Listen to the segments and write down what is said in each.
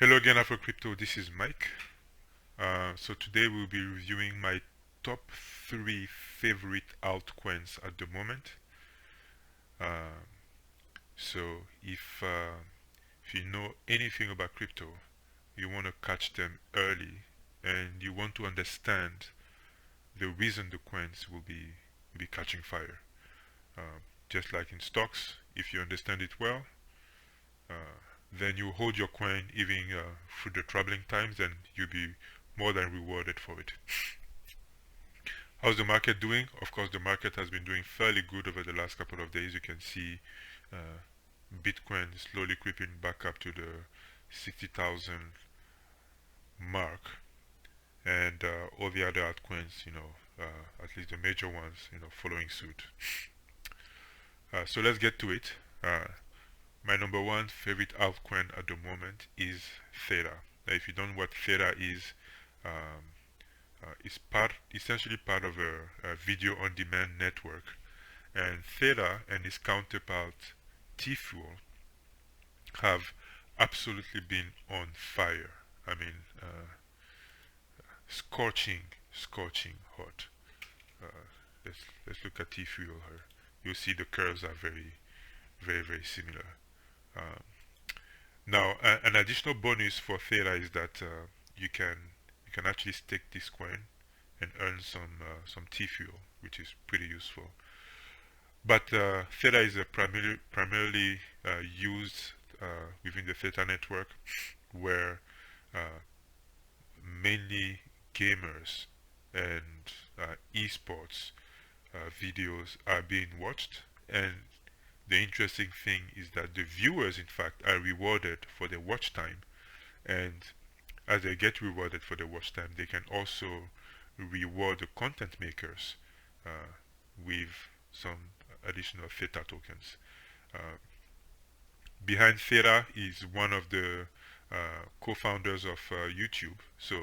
Hello again, Afro Crypto. This is Mike. So today we'll be reviewing my top three favorite altcoins at the moment. Uh, so if you know anything about crypto, you want to catch them early, and you want to understand the reason the coins will be catching fire. Just like in stocks, if you understand it well, uh, then you hold your coin even through the troubling times, and you'll be more than rewarded for it. How's the market doing? Of course, the market has been doing fairly good over the last couple of days. You can see uh, Bitcoin slowly creeping back up to the 60,000 mark, and all the other altcoins, at least the major ones, following suit. So let's get to it. My number one favorite altcoin at the moment is THETA. Now, if you don't know what THETA is, um, it's essentially part of a video-on-demand network. And THETA and its counterpart T-Fuel have absolutely been on fire. I mean, scorching hot. Uh, let's look at T-Fuel here. You'll see the curves are very similar. Um, Now, an additional bonus for THETA is that you can actually stake this coin and earn some T-Fuel, which is pretty useful. But THETA is primarily used within the THETA network, where uh, mainly gamers and esports videos are being watched. And the interesting thing is that the viewers, in fact, are rewarded for their watch time. And as they get rewarded for their watch time, they can also reward the content makers with some additional THETA tokens. Uh, Behind THETA is one of the co-founders of YouTube. So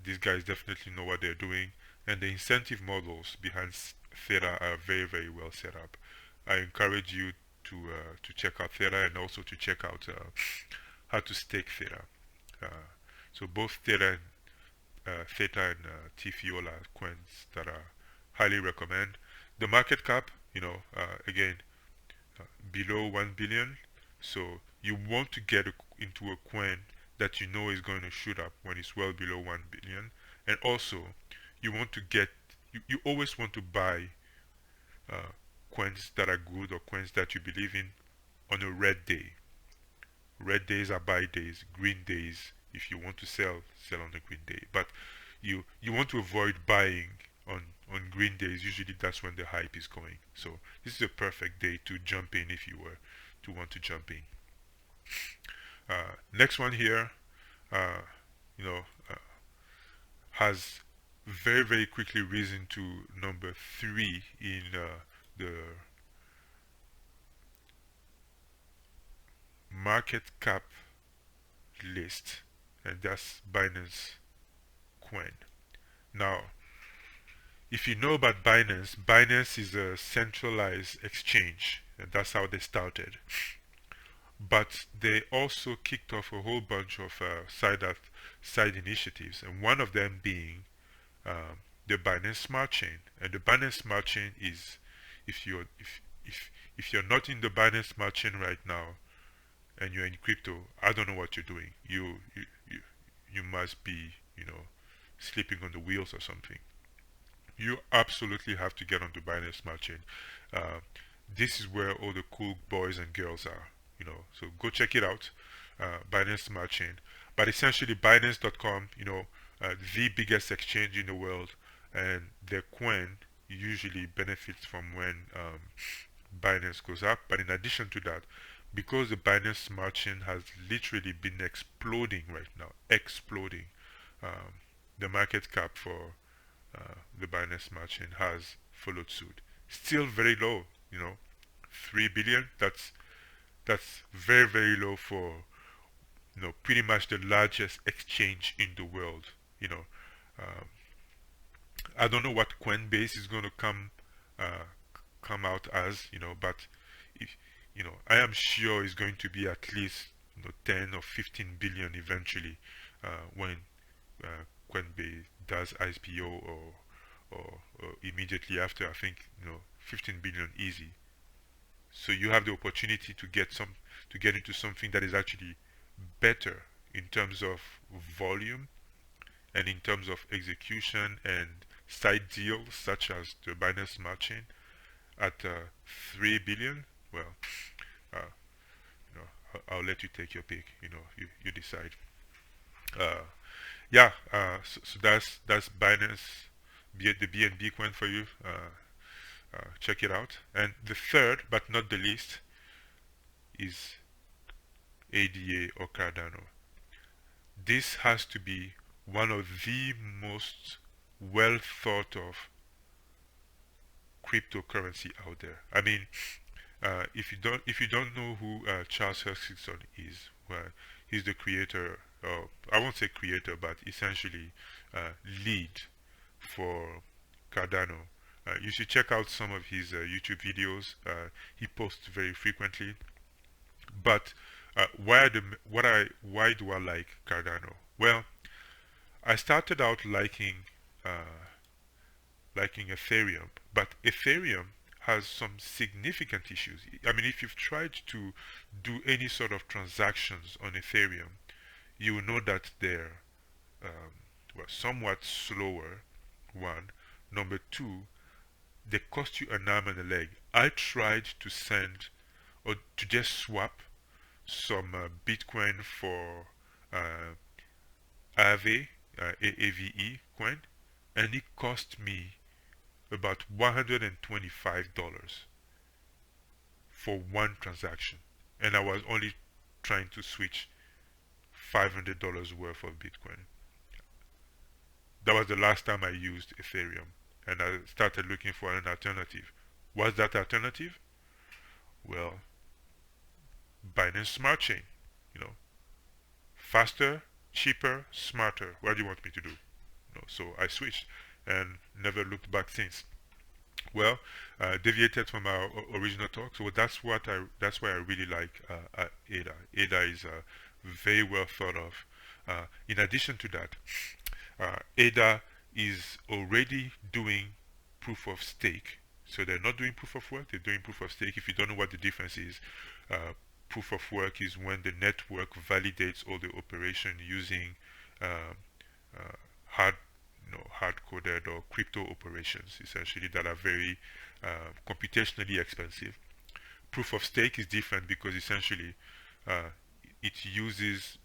these guys definitely know what they're doing, and the incentive models behind THETA are very well set up. I encourage you to check out THETA, and also to check out how to stake THETA. Uh, so both Theta and T-Fuel are coins that I highly recommend. The market cap, again, below 1 billion. So you want to get into a coin that you know is going to shoot up when it's well below 1 billion. And also, you want to get, you always want to buy uh, coins that are good, or coins that you believe in, on a red day. Red days are buy days, green days, if you want to sell on the green day. But you want to avoid buying on green days. Usually that's when the hype is going. So this is a perfect day to jump in if you were to want to jump in. Next one here, uh, you know, uh, has very quickly risen to number three in the market cap list, and that's Binance Coin. Now, if you know about Binance, Binance is a centralized exchange, and that's how they started. But they also kicked off a whole bunch of side initiatives, and one of them being the Binance Smart Chain. And the Binance Smart Chain is, if you're if you're not in the Binance Smart Chain right now and you're in crypto, I don't know what you're doing. You must be, sleeping on the wheels or something. You absolutely have to get on the Binance Smart Chain. Uh, this is where all the cool boys and girls are. So go check it out, Binance Smart Chain. But essentially, Binance.com, the biggest exchange in the world, and their coin usually benefits from when Binance goes up. But in addition to that, because the Binance Smart Chain has literally been exploding right now, exploding, um, the market cap for the Binance Smart Chain has followed suit. Still very low, 3 billion. That's very low for pretty much the largest exchange in the world. You know, um, I don't know what Coinbase is going to uh, come out as, but if I am sure it's going to be at least 10 or 15 billion eventually, when Coinbase does IPO, or immediately after. I think 15 billion easy. So you have the opportunity to get into something that is actually better in terms of volume and in terms of execution and side deals such as the Binance Smart Chain at 3 billion. Well, uh, I'll let you take your pick. You decide. Uh, yeah. So that's Binance, the BNB coin for you. Check it out. And the third, but not the least, is ADA or Cardano. This has to be one of the most well thought of cryptocurrency out there. I mean, if you don't know who Charles Hoskinson is, well, he's the creator. I won't say creator, but essentially lead for Cardano. You should check out some of his YouTube videos. He posts very frequently. But why do I like Cardano? Well, I started out liking Ethereum, but Ethereum has some significant issues. I mean, if you've tried to do any sort of transactions on Ethereum, you will know that they're somewhat slower. One, number two, they cost you an arm and a leg. I tried to send or to just swap some Bitcoin for uh, AVE, AAVE coin, and it cost me about $125 for one transaction, and I was only trying to switch $500 worth of Bitcoin. That was the last time I used Ethereum, and I started looking for an alternative. What's that alternative? Well, Binance Smart Chain. You know, faster, cheaper, smarter. What do you want me to do? So I switched and never looked back since. Well, deviated from our original talk. So that's why I really like ADA. ADA is very well thought of. In addition to that, ADA is already doing proof of stake. So they're not doing proof of work, they're doing proof of stake. If you don't know what the difference is, proof of work is when the network validates all the operation using uh, hard hard-coded or crypto operations, essentially, that are very computationally expensive. Proof of stake is different because essentially uh, it uses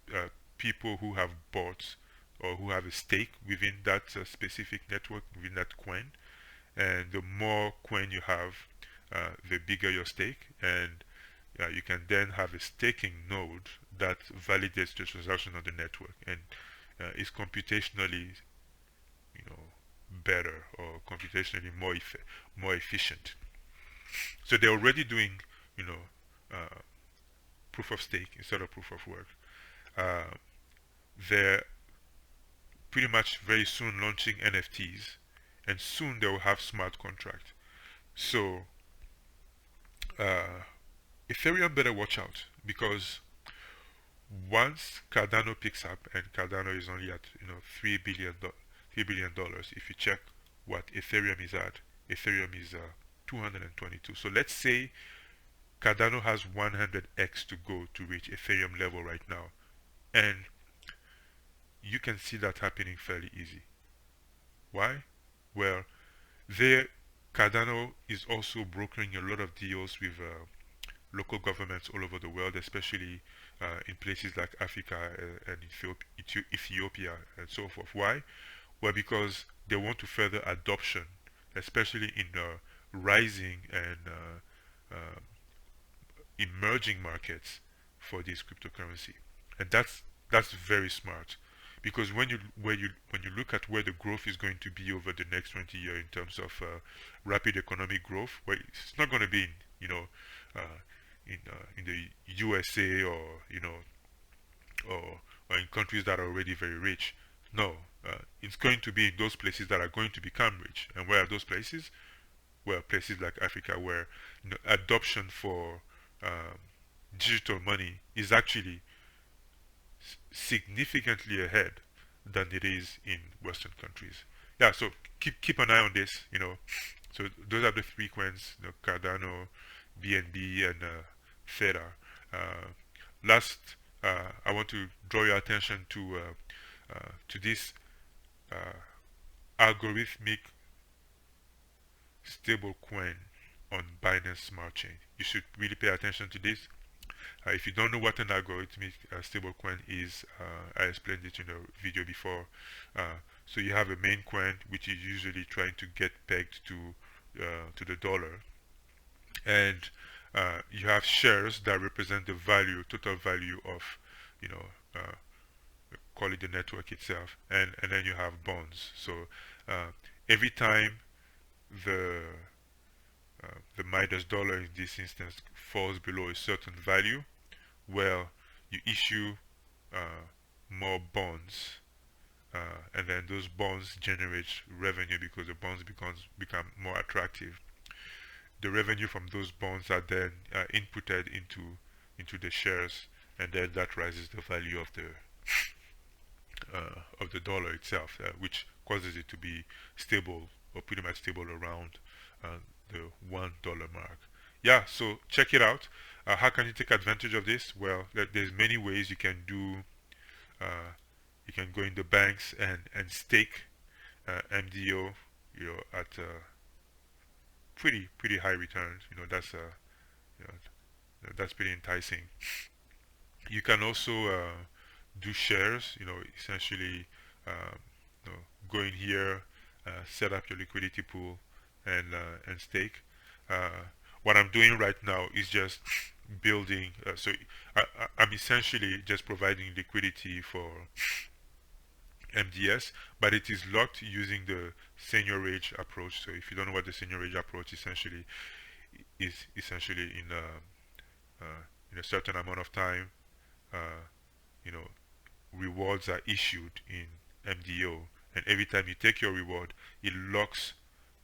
people who have bought or who have a stake within that specific network, within that coin. And the more coin you have, the bigger your stake. And you can then have a staking node that validates the transaction on the network and is computationally better or computationally more efficient. So they're already doing uh, proof of stake instead of proof of work. Uh, they're pretty much very soon launching NFTs, and soon they will have smart contract. So Ethereum better watch out, because once Cardano picks up, and Cardano is only at $3 billion. If you check what Ethereum is at, Ethereum is 222. So let's say Cardano has 100x to go to reach Ethereum level right now, and you can see that happening fairly easy. Why? Well, there Cardano is also brokering a lot of deals with local governments all over the world, especially in places like Africa and Ethiopia and so forth. Why? Well, because they want to further adoption, especially in rising and emerging markets for this cryptocurrency. And that's very smart, because when you look at where the growth is going to be over the next 20 years in terms of rapid economic growth, well, it's not going to be uh, in the USA, or or in countries that are already very rich. No, it's going to be in those places that are going to become rich. And where are those places? Well, places like Africa, where adoption for digital money is actually significantly ahead than it is in Western countries. Yeah, so keep an eye on this. So those are the three coins: Cardano, BNB, and THETA. Uh, Last, I want to draw your attention to this uh, algorithmic stable coin on Binance Smart Chain. You should really pay attention to this. If you don't know what an algorithmic stablecoin is, I explained it in a video before. So you have a main coin which is usually trying to get pegged to the dollar, and you have shares that represent the total value of, you know, uh, call it the network itself, and then you have bonds. So uh, every time the the Midas dollar in this instance falls below a certain value, well, you issue uh, more bonds, and then those bonds generate revenue because the bonds become more attractive. The revenue from those bonds are then inputted into the shares, and then that raises the value of the dollar itself, which causes it to be stable or pretty much stable around the $1 mark. Yeah, so check it out. How can you take advantage of this? Well, there's many ways you can do. You can go in the banks and stake MDO, at pretty high returns. You know, that's pretty enticing. You can also do shares. Essentially, um, go in here, set up your liquidity pool, and stake. What I'm doing right now is just building. So I'm essentially just providing liquidity for MDS, but it is locked using the seniorage approach. So if you don't know what the seniorage approach essentially is, essentially in a certain amount of time, uh, you know, rewards are issued in MDO, and every time you take your reward, it locks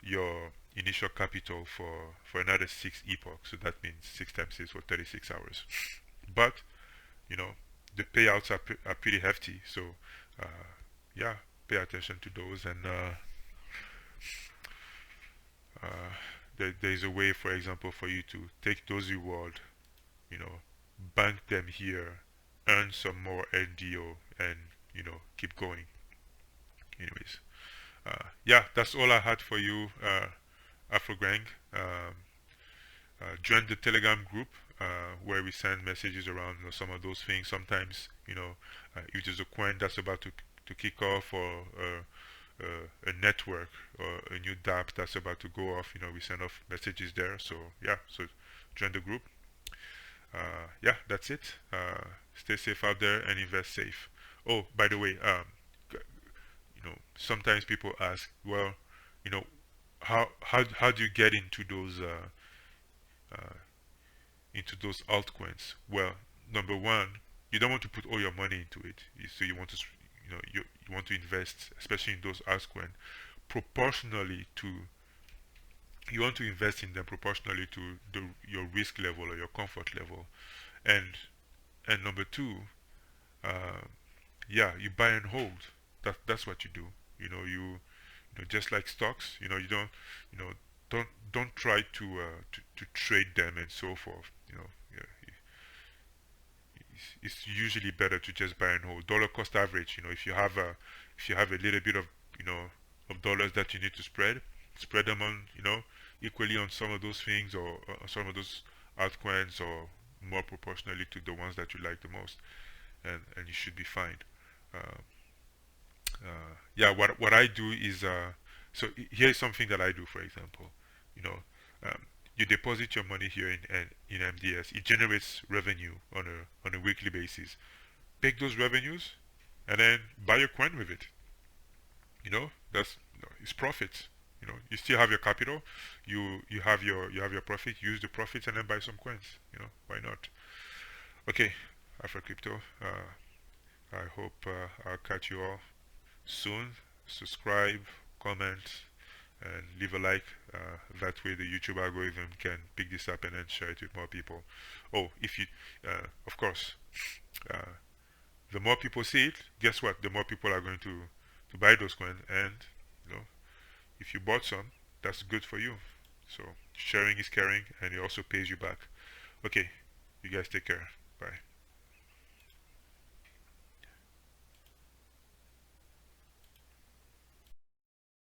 your initial capital for another 6 epochs. So that means 6 times 6 for 36 hours. But the payouts are pretty hefty. So uh, yeah, pay attention to those, and there is a way, for example, for you to take those rewards, you know, bank them here, earn some more NDO, and keep going. Anyways, yeah, that's all I had for you, Afrogang. Join the Telegram group where we send messages around some of those things. Sometimes, if there's a coin that's about to kick off, or a network or a new DApp that's about to go off, we send off messages there. So yeah, so join the group. Yeah, that's it. Stay safe out there and invest safe. Oh, by the way, sometimes people ask, well, how do you get uh, into those altcoins? Well, number one, you don't want to put all your money into it. So you want to, you want to invest, especially in those altcoins, proportionally to. You want to invest in them proportionally to your risk level or your comfort level, and number two, uh, yeah, you buy and hold. That's what you do. Just like stocks. You don't, you know, don't try to trade them and so forth. Yeah, it's usually better to just buy and hold. Dollar cost average. If you have a little bit of of dollars that you need to spread them on equally on some of those things, or some of those altcoins, or more proportionally to the ones that you like the most, and you should be fine. Uh, yeah, what I do is so here's something that I do. For example, you know um, you deposit your money here in MDS. It generates revenue on a weekly basis. Take those revenues and then buy a coin with it. That's it's profit. You still have your capital. You have your profit. Use the profits and then buy some coins. Why not? Okay, Afro Crypto. I hope I'll catch you all soon. Subscribe, comment, and leave a like. That way the YouTube algorithm can pick this up and then share it with more people. Oh, if you, of course, uh, the more people see it, guess what? The more people are going to buy those coins, and you know, if you bought some, that's good for you. So sharing is caring, and it also pays you back. Okay, you guys take care. Bye.